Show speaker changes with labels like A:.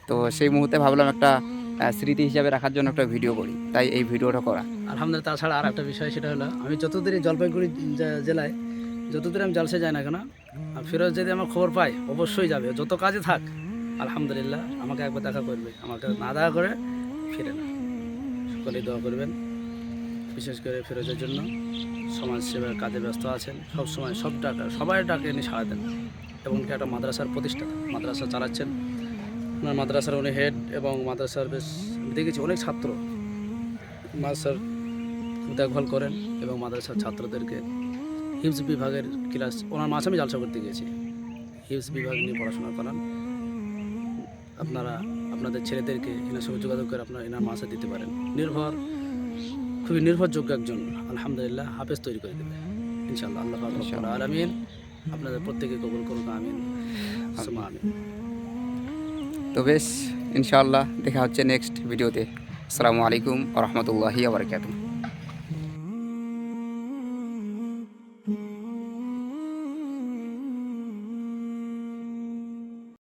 A: তো সেই মুহূর্তে ভাবলাম একটা স্মৃতি হিসাবে রাখার জন্য একটা ভিডিও করি, তাই এই ভিডিওটা করা।
B: আলহামদুলিল্লাহ। তাছাড়া আর একটা বিষয়, সেটা হলো আমি যতদূরই জলপাইগুড়ি জেলায় যতদূর আমি জালসে যাই না কেন, ফিরোজ যদি আমার খবর পাই অবশ্যই যাবে, যত কাজে থাক আলহামদুলিল্লাহ আমাকে একবার দেখা করবে, আমাকে না দেখা করে ফিরে না। সকলেই দোয়া করবেন, বিশেষ করে ফিরোজের জন্য। সমাজ সেবার কাজে ব্যস্ত আছেন, সব সময় সবাই ডাকে এনে সাড়া দেন, এবং একটা মাদ্রাসার প্রতিষ্ঠাতা, মাদ্রাসা চালাচ্ছেন। ওনার মাদ্রাসার উনি হেড, এবং মাদ্রাসার বেশ দেখেছি অনেক ছাত্র মাদ্রাসার দেখভাল করেন, এবং মাদ্রাসার ছাত্রদেরকে হিফজ বিভাগের ক্লাস, ওনার মাঝে আমি জালসা করতে গিয়েছি, হিফজ বিভাগ নিয়ে পড়াশোনা করান। আপনারা আপনাদের ছেলেদেরকে এনার সঙ্গে যোগাযোগ করে আপনারা এনার মাসে দিতে পারেন। খুবই নির্ভরযোগ্য একজন আলহামদুলিল্লাহ হাফেজ তৈরি করে দেবে ইনশাআল্লাহ। আল্লাহ পাক রব্বুল আলামিন আপনাদের প্রত্যেকে কবুল করুন, আমিন সুম্মা আমিন।
A: তো বেশ, ইনশাআল্লাহ দেখা হচ্ছে নেক্সট ভিডিওতে। আসসালামু আলাইকুম ওয়া রাহমাতুল্লাহি ওয়া বারাকাতুহু।